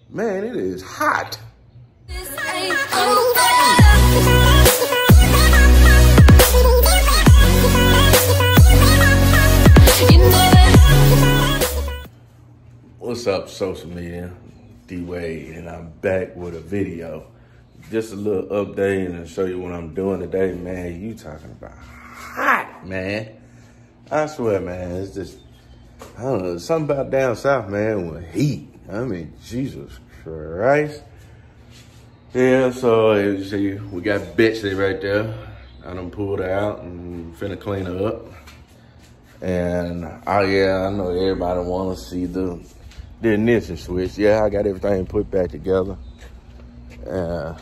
Man, it is hot. What's up, social media? D-Wade, and I'm back with a video. Just a little update and show you what I'm doing today. Man, you talking about hot, man. I swear, man, it's just, I don't know, something about down south, man, with heat. I mean, Jesus Christ. Yeah, so as you see, we got Betsy right there. I done pulled her out and finna clean her up. And, oh yeah, I know everybody wanna see the ignition switch. Yeah, I got everything put back together. Yeah,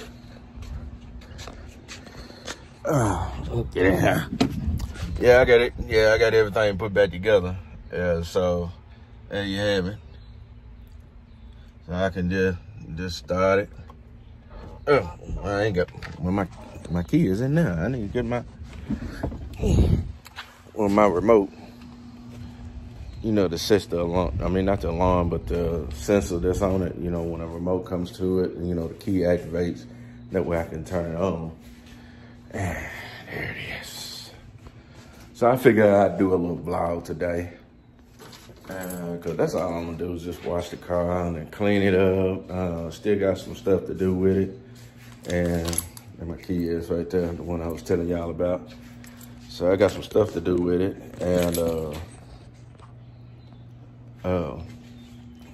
I got it. Yeah, I got everything put back together. Yeah, so there you have it. So I can just start it. Oh, I ain't got, well, my key is in there. I need to get my remote. You know, the sensor alarm, I mean, not the alarm, but the sensor that's on it, you know, when a remote comes to it, you know, the key activates, that way I can turn it on. And there it is. So I figured I'd do a little vlog today. Cause that's all I'm gonna do is just wash the car and then clean it up. Still got some stuff to do with it. And there my key is right there, the one I was telling y'all about. So I got some stuff to do with it. And,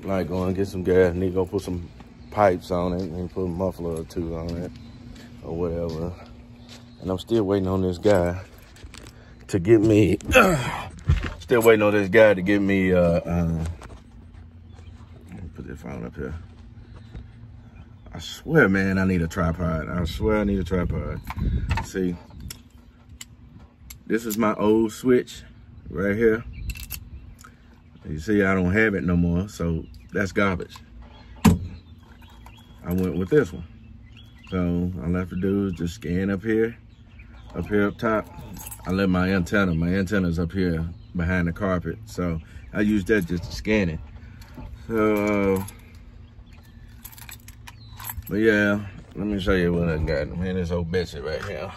like going to get some gas, need to go put some pipes on it and put a muffler or two on it or whatever. And I'm still waiting on this guy to get me, still waiting on this guy to get me, let me put this phone up here. I swear, man, I need a tripod. I swear I need a tripod. See, this is my old switch right here. You see, I don't have it no more, so that's garbage. I went with this one. So all I have to do is just scan up here up top. I left my antenna's up here behind the carpet. So I use that just to scan it. So, but yeah, let me show you what I got. Man, this old Betsy right here.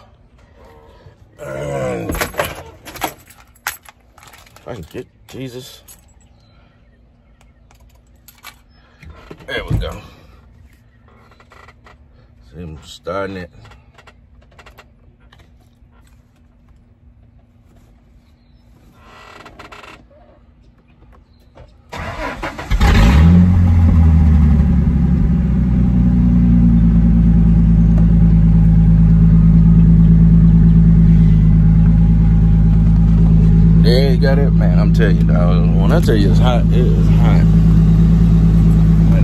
If I can get, Jesus. There we go. See, I'm starting it. There you got it, man. I'm telling you, dog. When I tell you it's hot, it is hot.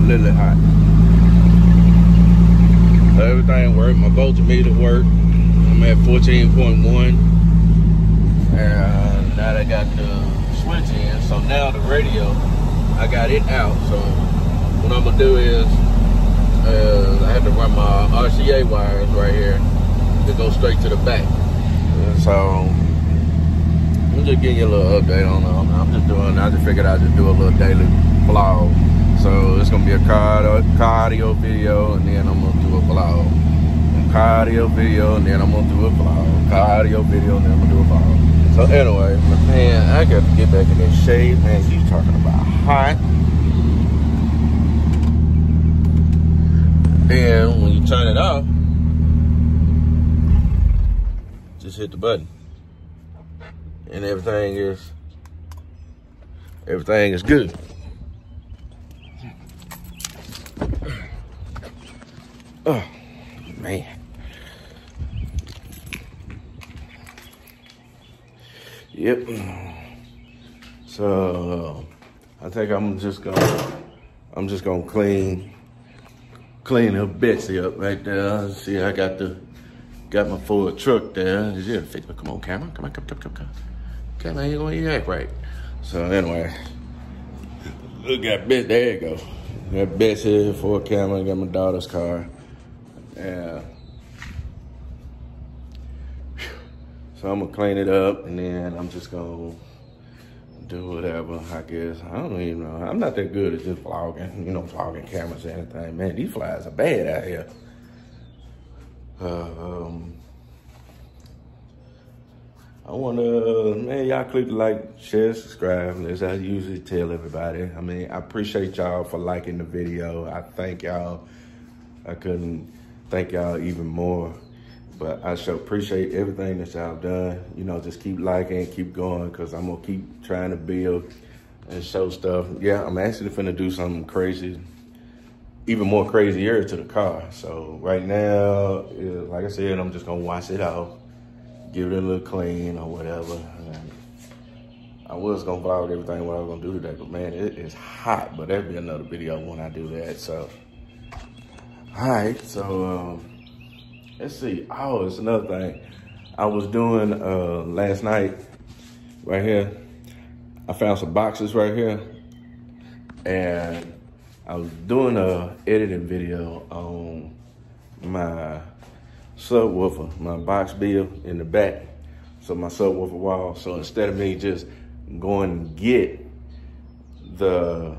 Literally hot. So everything worked. My voltmeter worked. I'm at 14.1. And now I got the switch in. So now the radio, I got it out. So what I'm gonna do is I have to run my RCA wires right here to go straight to the back. And so I'm just giving you a little update on them. I just figured I'd just do a little daily vlog. So it's gonna be a CarAudio video, and then I'm gonna do a vlog. CarAudio video, and then I'm gonna do a vlog. CarAudio video, and then I'm gonna do a vlog. So anyway, man, I got to get back in that shade, man. You talking about hot? And when you turn it off, just hit the button, and everything is good. Oh, man. Yep. So I think I'm just gonna clean her Betsy up right there. See, I got my Ford truck there. Yeah, come on, camera. Come on. Camera ain't gonna act right. So anyway, look at Betsy. There you go. Got Betsy, Ford camera. Got my daughter's car. Yeah. So I'm gonna clean it up, and then I'm just gonna do whatever, I guess. I don't even know. I'm not that good at just vlogging, you know, vlogging cameras or anything. Man, these flies are bad out here. I wanna, man, y'all click the like, share, subscribe, as I usually tell everybody. I mean, I appreciate y'all for liking the video. I thank y'all. I couldn't thank y'all even more. But I sure appreciate everything that y'all done. You know, just keep liking, keep going, because I'm gonna keep trying to build and show stuff. Yeah, I'm actually finna do something crazy, even more crazier to the car. So right now, like I said, I'm just gonna wash it off, give it a little clean or whatever. And I was gonna vlog everything what I was gonna do today, but man, it is hot. But that'll be another video when I do that. So, all right, so let's see. Oh, it's another thing. I was doing last night right here. I found some boxes right here, and I was doing a editing video on my subwoofer, my box build in the back. So my subwoofer wall. So instead of me just going and get the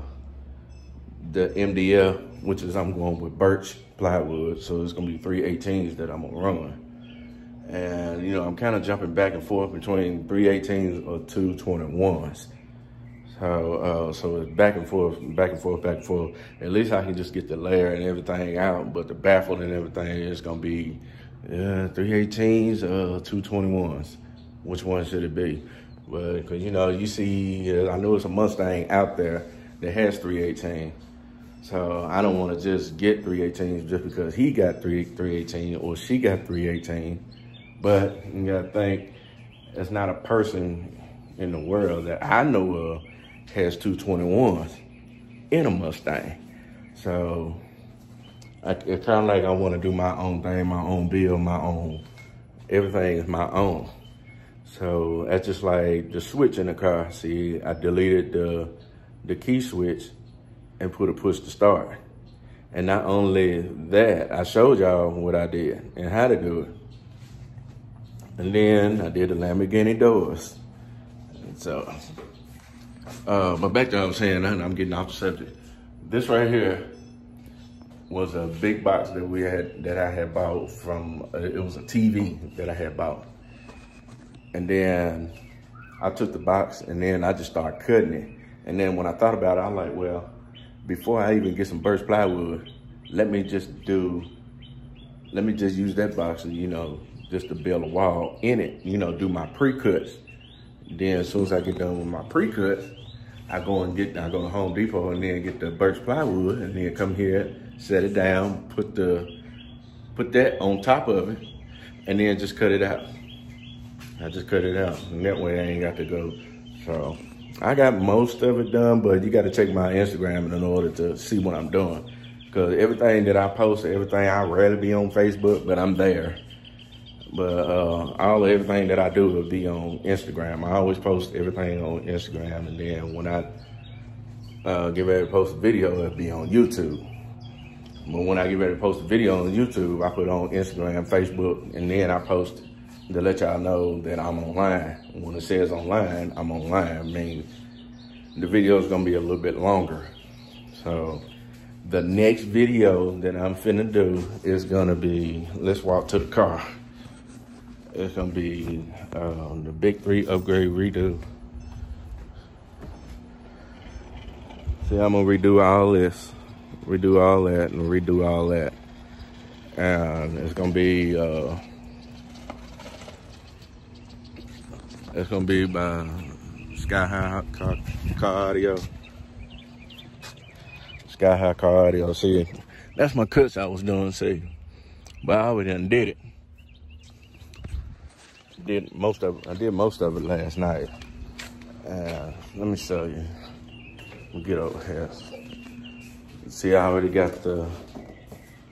MDF, which is I'm going with birch plywood, so it's gonna be 318s that I'm gonna run. And you know, I'm kind of jumping back and forth between 318s or 221s. So it's back and forth, back and forth, back and forth. At least I can just get the layer and everything out, but the baffle and everything is gonna be 318s or 221s. Which one should it be? But cause you know, you see, I know it's a Mustang out there that has 318. So I don't want to just get 318s just because he got 318 or she got 318. But you gotta think, it's not a person in the world that I know of has 221s in a Mustang. So it's kind of like I want to do my own thing, my own build, my own, everything is my own. So that's just like the switch in the car. See, I deleted the key switch and put a push to start. And not only that, I showed y'all what I did and how to do it. And then I did the Lamborghini doors. And so, but back to what I was saying, I'm getting off the subject. This right here was a big box that I had bought from, it was a TV that I had bought. And then I took the box and then I just started cutting it. And then when I thought about it, I'm like, well, before I even get some birch plywood, let me just use that box and, you know, just to build a wall in it, you know, do my pre-cuts. Then as soon as I get done with my pre-cuts, I go to Home Depot and then get the birch plywood and then come here, set it down, put that on top of it, and then just cut it out. I just cut it out, and that way I ain't got to go. So I got most of it done, but you got to check my Instagram in order to see what I'm doing. Because everything that I post, everything, I rarely be on Facebook, but I'm there. But everything that I do will be on Instagram. I always post everything on Instagram, and then when I get ready to post a video, it'll be on YouTube. But when I get ready to post a video on YouTube, I put it on Instagram, Facebook, and then I post it to let y'all know that I'm online. When it says online, I'm online. I mean, the video is gonna be a little bit longer. So the next video that I'm finna do is gonna be, let's walk to the car. It's gonna be the Big 3 upgrade redo. See, I'm gonna redo all this, redo all that, and redo all that. And it's gonna be by Sky High CarAudio. Sky High CarAudio. See, that's my cuts I was doing, see. But I already done did it. I did most of it last night. Let me show you. We'll get over here. See, I already got let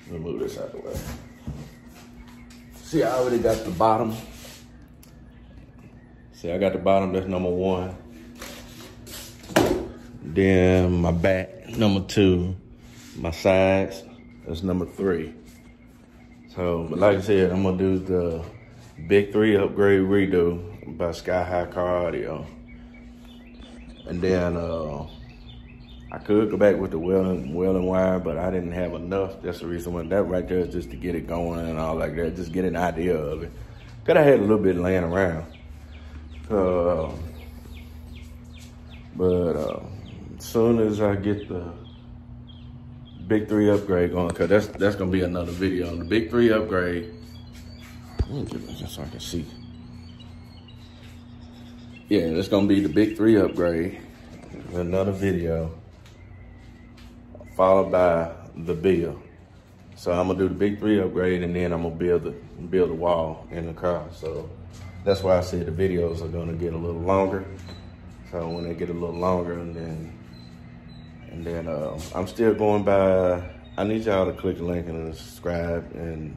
me move this out of the way. See, I already got the bottom. See, I got the bottom, that's number 1. Then my back, number 2. My sides, that's number 3. So, but like I said, I'm gonna do the Big 3 upgrade redo by Sky High CarAudio. And then I could go back with the welding wire, but I didn't have enough. That's the reason why that right there is just to get it going and all like that, just get an idea of it. Cause I had a little bit laying around. But as soon as I get the Big 3 upgrade going, cause that's gonna be another video on the Big 3 upgrade. Let me get this just so I can see. Yeah, it's gonna be the Big 3 upgrade. Another video, followed by the build. So I'm gonna do the Big 3 upgrade, and then I'm gonna build the wall in the car. So that's why I said the videos are gonna get a little longer. So when they get a little longer, and then I'm still going by. I need y'all to click the link and subscribe and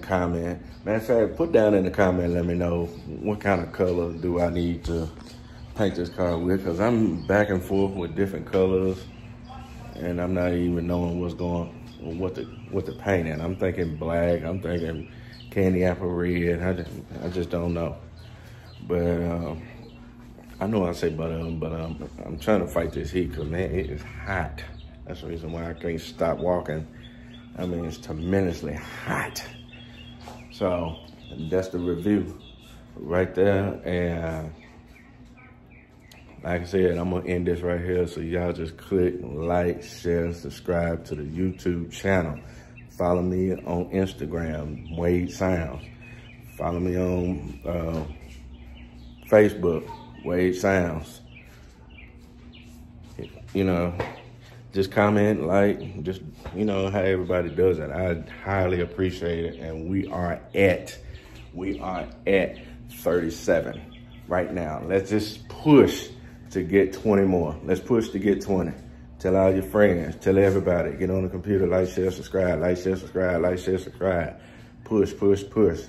comment. Matter of fact, put down in the comment, let me know what kind of color do I need to paint this car with, because I'm back and forth with different colors, and I'm not even knowing what to paint in. I'm thinking black, I'm thinking candy apple red. I just don't know. But I know I say but I'm trying to fight this heat, because man, it is hot. That's the reason why I can't stop walking. I mean, it's tremendously hot. So that's the review right there. And like I said, I'm gonna end this right here. So y'all just click like, share, subscribe to the YouTube channel. Follow me on Instagram, Wade Sounds. Follow me on Facebook, Wade Sounds. You know, just comment, like, just, you know, how everybody does it. I highly appreciate it. And we are at 37 right now. Let's just push to get 20 more. Let's push to get 20. Tell all your friends, tell everybody, get on the computer, like, share, subscribe, like, share, subscribe, like, share, subscribe. Push, push, push.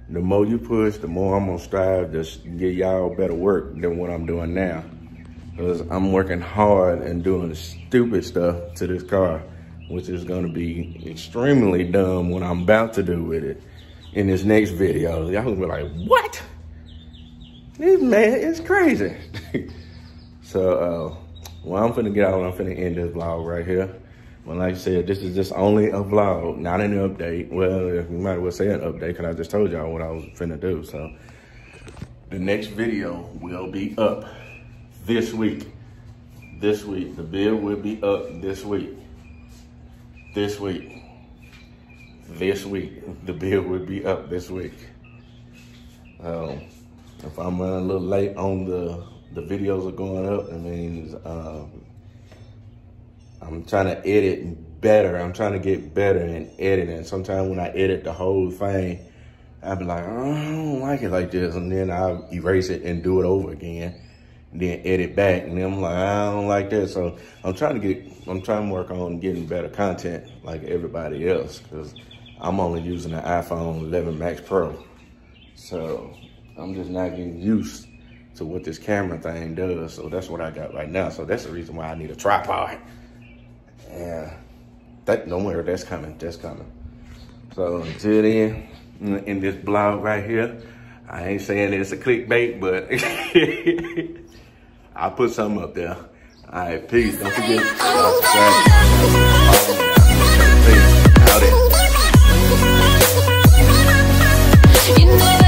The more you push, the more I'm gonna strive to get y'all better work than what I'm doing now. Because I'm working hard and doing stupid stuff to this car, which is gonna be extremely dumb what I'm about to do with it in this next video. Y'all gonna be like, what? This man is crazy. So, well, I'm finna get out and I'm finna end this vlog right here. Well, like I said, this is just only a vlog, not an update. Well, you might as well say an update, because I just told y'all what I was finna do. So the next video will be up this week. This week. The build will be up this week. This week. This week. The build will be up this week. If I'm running a little late on the videos are going up, it means I'm trying to edit better. I'm trying to get better in editing. Sometimes when I edit the whole thing, I'll be like, oh, I don't like it like this. And then I'll erase it and do it over again. And then edit back. And then I'm like, I don't like that. So I'm trying to work on getting better content like everybody else, because I'm only using the iPhone 11 Max Pro. So I'm just not getting used to what this camera thing does. So that's what I got right now. So that's the reason why I need a tripod. Yeah, don't worry, that's coming, that's coming. So until then, in this blog right here, I ain't saying it's a clickbait, but I'll put something up there. All right, peace. Don't forget to subscribe. Peace. Out there.